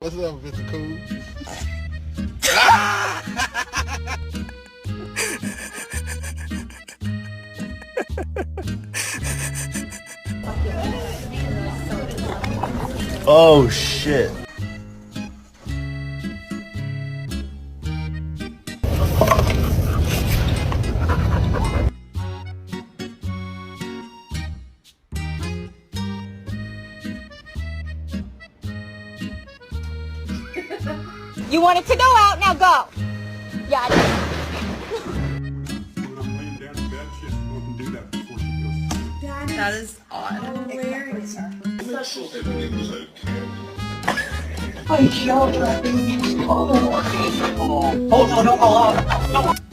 What's up, Mr. Cool? Oh shit. You wanted to go out, now go. Yeah. That is odd. Hilarious. Everything was okay. Oh, hold on, don't fall out.